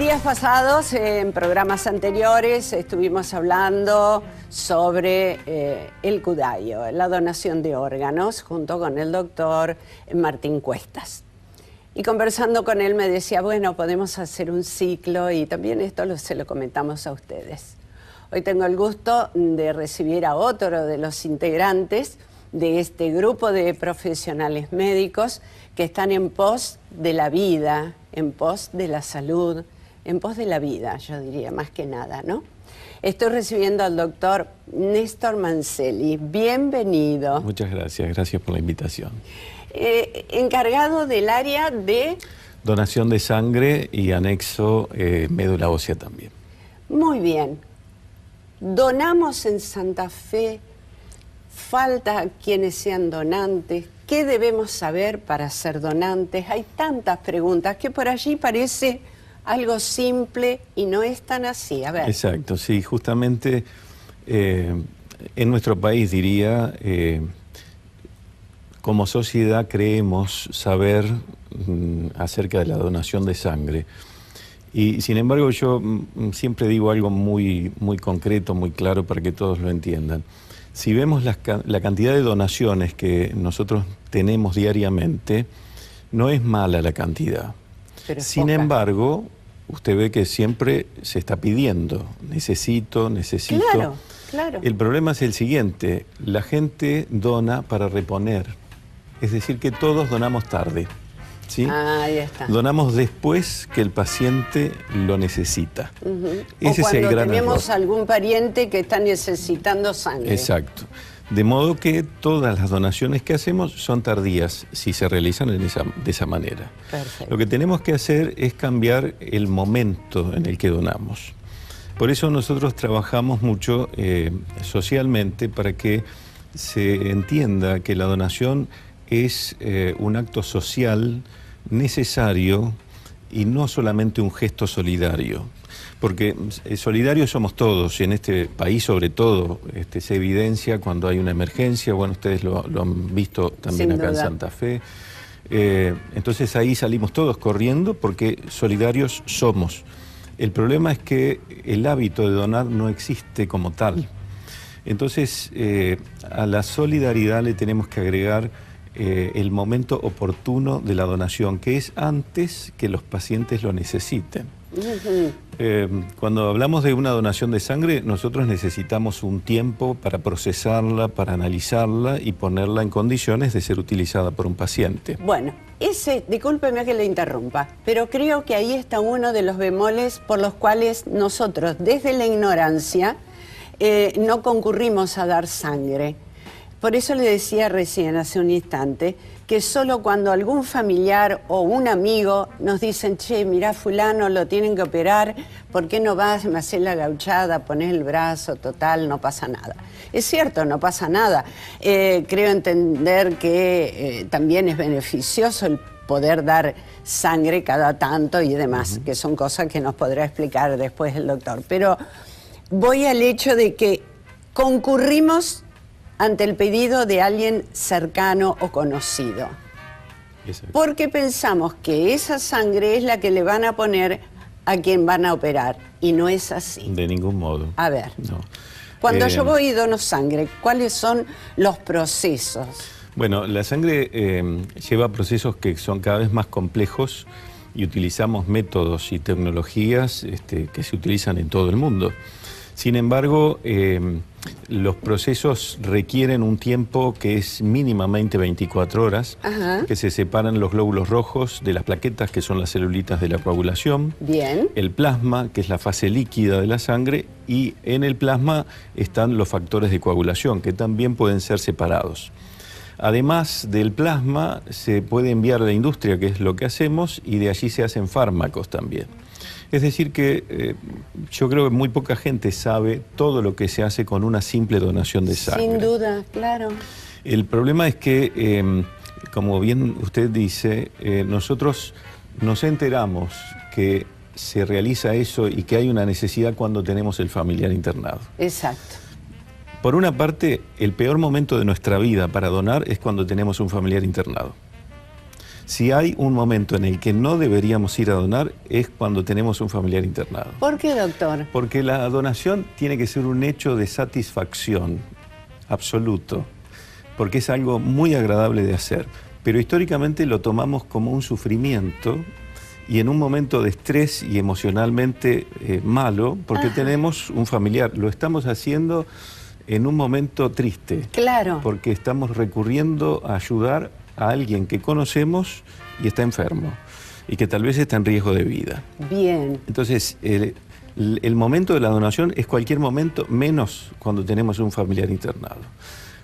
Días pasados, en programas anteriores, estuvimos hablando sobre el Cudayo, la donación de órganos, junto con el doctor Martín Cuestas. Y conversando con él me decía, bueno, podemos hacer un ciclo y también esto se lo comentamos a ustedes. Hoy tengo el gusto de recibir a otro de los integrantes de este grupo de profesionales médicos que están en pos de la vida, en pos de la salud, en pos de la vida, yo diría, más que nada, ¿no? Estoy recibiendo al doctor Néstor Mancelli. Bienvenido. Muchas gracias, gracias por la invitación. Encargado del área de... Donación de sangre y anexo médula ósea también. Muy bien. Donamos en Santa Fe, falta quienes sean donantes. ¿Qué debemos saber para ser donantes? Hay tantas preguntas que por allí parece algo simple y no es tan así. A ver. Exacto, sí, justamente en nuestro país, diría, como sociedad creemos saber acerca de la donación de sangre. Y sin embargo yo siempre digo algo muy concreto, muy claro para que todos lo entiendan. Si vemos la cantidad de donaciones que nosotros tenemos diariamente, no es mala la cantidad. Sin embargo, usted ve que siempre se está pidiendo, necesito. Claro, claro. El problema es el siguiente, la gente dona para reponer, es decir que todos donamos tarde, ¿sí? Ahí está. Donamos después que el paciente lo necesita. Ese es el gran error. O cuando tenemos algún pariente que está necesitando sangre. Exacto. De modo que todas las donaciones que hacemos son tardías si se realizan de esa manera. Perfecto. Lo que tenemos que hacer es cambiar el momento en el que donamos. Por eso nosotros trabajamos mucho socialmente para que se entienda que la donación es un acto social necesario y no solamente un gesto solidario. Porque solidarios somos todos, y en este país sobre todo se evidencia cuando hay una emergencia. Bueno, ustedes lo han visto también acá en Santa Fe. Entonces ahí salimos todos corriendo porque solidarios somos. El problema es que el hábito de donar no existe como tal. Entonces a la solidaridad le tenemos que agregar el momento oportuno de la donación, que es antes que los pacientes lo necesiten. Cuando hablamos de una donación de sangre, nosotros necesitamos un tiempo para procesarla, para analizarla y ponerla en condiciones de ser utilizada por un paciente. Bueno, discúlpeme que le interrumpa, pero creo que ahí está uno de los bemoles por los cuales nosotros, desde la ignorancia, no concurrimos a dar sangre. Por eso le decía recién, hace un instante, que solo cuando algún familiar o un amigo nos dicen, che, mirá fulano, lo tienen que operar, ¿por qué no vas, me haces la gauchada, pones el brazo, total, no pasa nada? Es cierto, no pasa nada. Creo entender que también es beneficioso el poder dar sangre cada tanto y demás, que son cosas que nos podrá explicar después el doctor. Pero voy al hecho de que concurrimos ante el pedido de alguien cercano o conocido. Exacto. Porque pensamos que esa sangre es la que le van a poner a quien van a operar, y no es así. De ningún modo. A ver, no. Cuando yo voy y dono sangre, ¿cuáles son los procesos? Bueno, la sangre lleva procesos que son cada vez más complejos y utilizamos métodos y tecnologías que se utilizan en todo el mundo. Sin embargo, los procesos requieren un tiempo que es mínimamente 24 horas, que se separan los glóbulos rojos de las plaquetas, que son las celulitas de la coagulación. Bien. El plasma, que es la fase líquida de la sangre, y en el plasma están los factores de coagulación, que también pueden ser separados. Además del plasma, se puede enviar a la industria, que es lo que hacemos, y de allí se hacen fármacos también. Es decir que yo creo que muy poca gente sabe todo lo que se hace con una simple donación de sangre. Sin duda, claro. El problema es que, como bien usted dice, nosotros nos enteramos que se realiza eso y que hay una necesidad cuando tenemos el familiar internado. Exacto. Por una parte, el peor momento de nuestra vida para donar es cuando tenemos un familiar internado. Si hay un momento en el que no deberíamos ir a donar, es cuando tenemos un familiar internado. ¿Por qué, doctor? Porque la donación tiene que ser un hecho de satisfacción absoluto, porque es algo muy agradable de hacer. Pero históricamente lo tomamos como un sufrimiento y en un momento de estrés y emocionalmente malo, porque tenemos un familiar. Lo estamos haciendo en un momento triste. Claro. Porque estamos recurriendo a ayudar a alguien que conocemos y está enfermo y que tal vez está en riesgo de vida. Bien. Entonces, el momento de la donación es cualquier momento, menos cuando tenemos un familiar internado.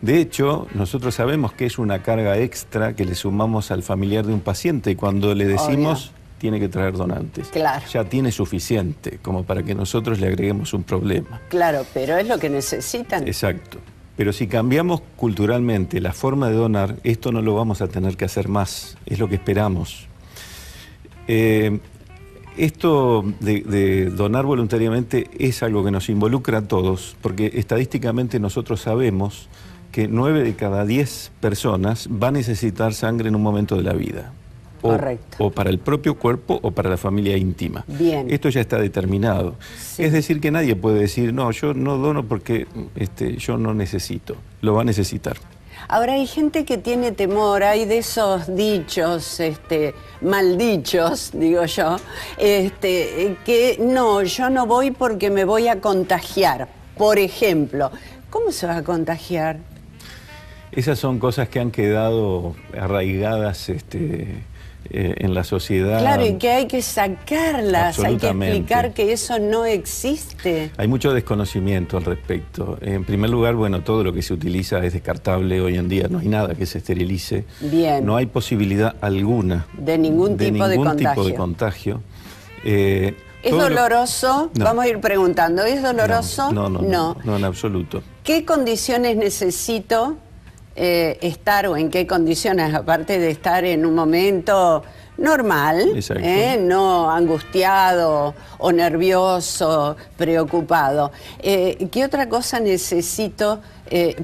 De hecho, nosotros sabemos que es una carga extra que le sumamos al familiar de un paciente y cuando le decimos tiene que traer donantes. Claro. Ya tiene suficiente como para que nosotros le agreguemos un problema. Claro, pero es lo que necesitan. Exacto. Pero si cambiamos culturalmente la forma de donar, esto no lo vamos a tener que hacer más, es lo que esperamos. Esto de donar voluntariamente es algo que nos involucra a todos, porque estadísticamente nosotros sabemos que 9 de cada 10 personas va a necesitar sangre en un momento de la vida. Correcto. O para el propio cuerpo o para la familia íntima. Bien. Esto ya está determinado. Sí. Es decir, que nadie puede decir, no, yo no dono porque yo no necesito. Lo va a necesitar. Ahora hay gente que tiene temor, hay de esos dichos, maldichos, digo yo, que no, yo no voy porque me voy a contagiar. Por ejemplo, ¿cómo se va a contagiar? Esas son cosas que han quedado arraigadas en la sociedad. Claro, y que hay que sacarlas, hay que Absolutamente. explicar que eso no existe. Hay mucho desconocimiento al respecto. En primer lugar, bueno, todo lo que se utiliza es descartable hoy en día, no hay nada que se esterilice. Bien. No hay posibilidad alguna De ningún tipo de contagio. ¿Es doloroso? No. Vamos a ir preguntando, ¿es doloroso? No, en absoluto. ¿Qué condiciones necesito estar o en qué condiciones, aparte de estar en un momento normal, no angustiado o nervioso, preocupado? ¿Qué otra cosa necesito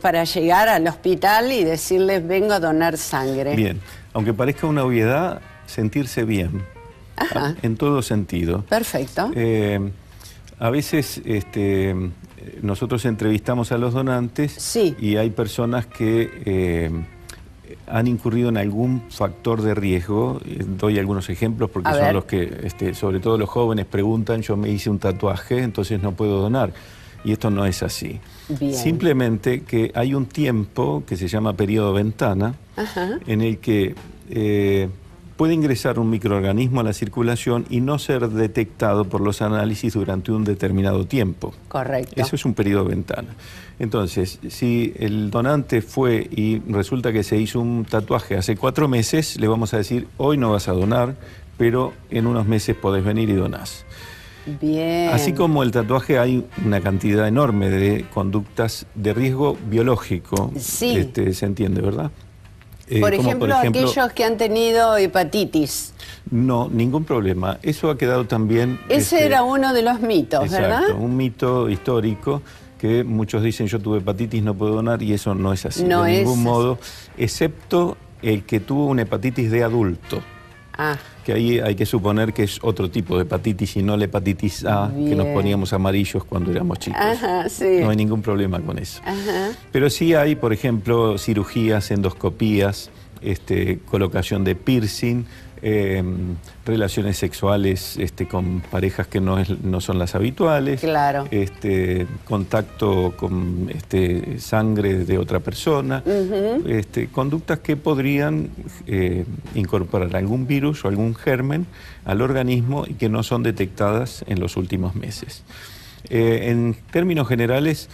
para llegar al hospital y decirles vengo a donar sangre? Bien, aunque parezca una obviedad, sentirse bien. Ajá. En todo sentido. Perfecto. A veces nosotros entrevistamos a los donantes Sí. y hay personas que han incurrido en algún factor de riesgo. Doy algunos ejemplos porque son los que, sobre todo los jóvenes, preguntan, yo me hice un tatuaje, entonces no puedo donar. Y esto no es así. Bien. Simplemente que hay un tiempo que se llama periodo ventana, en el que puede ingresar un microorganismo a la circulación y no ser detectado por los análisis durante un determinado tiempo. Correcto. Eso es un periodo ventana. Entonces, si el donante fue y resulta que se hizo un tatuaje hace 4 meses, le vamos a decir, hoy no vas a donar, pero en unos meses podés venir y donás. Bien. Así como el tatuaje, hay una cantidad enorme de conductas de riesgo biológico. Sí. Se entiende, ¿verdad? Por ejemplo, aquellos que han tenido hepatitis. No, ningún problema. Eso ha quedado también... Ese era uno de los mitos, exacto, ¿verdad? Un mito histórico que muchos dicen yo tuve hepatitis, no puedo donar, y eso no es así, no de ningún es modo, excepto el que tuvo una hepatitis de adulto. Que ahí hay que suponer que es otro tipo de hepatitis y no la hepatitis A. Bien. Que nos poníamos amarillos cuando éramos chicos. Sí. No hay ningún problema con eso. Pero sí hay, por ejemplo, cirugías, endoscopías, colocación de piercing, relaciones sexuales con parejas que no son las habituales, claro. Contacto con sangre de otra persona, conductas que podrían incorporar algún virus o algún germen al organismo y que no son detectadas en los últimos meses. En términos generales,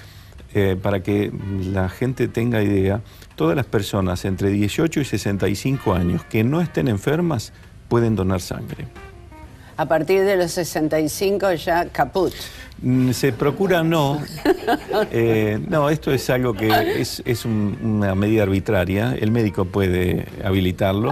para que la gente tenga idea, todas las personas entre 18 y 65 años que no estén enfermas pueden donar sangre. A partir de los 65 ya caput. Se procura no. No, esto es algo que es una medida arbitraria. El médico puede habilitarlo.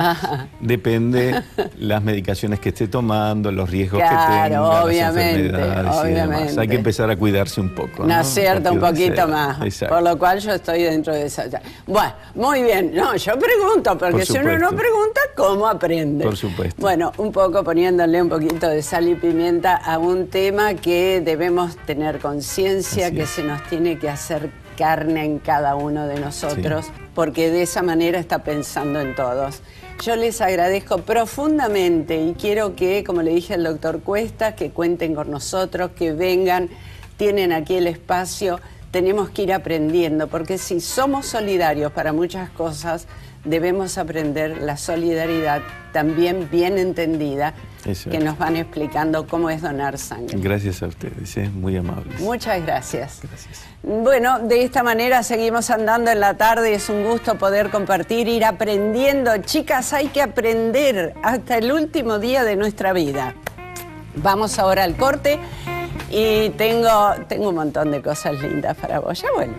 Depende las medicaciones que esté tomando, los riesgos que tenga, obviamente, las enfermedades y demás. Hay que empezar a cuidarse un poco. No, cierto, un poquito más. Exacto. Por lo cual yo estoy dentro de esa. Bueno, muy bien. No, yo pregunto, porque si uno no pregunta, ¿Cómo aprende? Por supuesto. Bueno, un poco poniéndole un poquito de sal y pimienta a un tema que debemos tener conciencia, que se nos tiene que hacer carne en cada uno de nosotros, porque de esa manera está pensando en todos. Yo les agradezco profundamente y quiero que, como le dije al doctor Cuesta, que cuenten con nosotros, que vengan, tienen aquí el espacio, tenemos que ir aprendiendo, porque si somos solidarios para muchas cosas, debemos aprender la solidaridad también bien entendida, que nos van explicando cómo es donar sangre. Gracias a ustedes, muy amables. Muchas gracias. Gracias. Bueno, de esta manera seguimos andando en la tarde, es un gusto poder compartir, ir aprendiendo. Chicas, hay que aprender hasta el último día de nuestra vida. Vamos ahora al corte y tengo un montón de cosas lindas para vos. Ya vuelvo.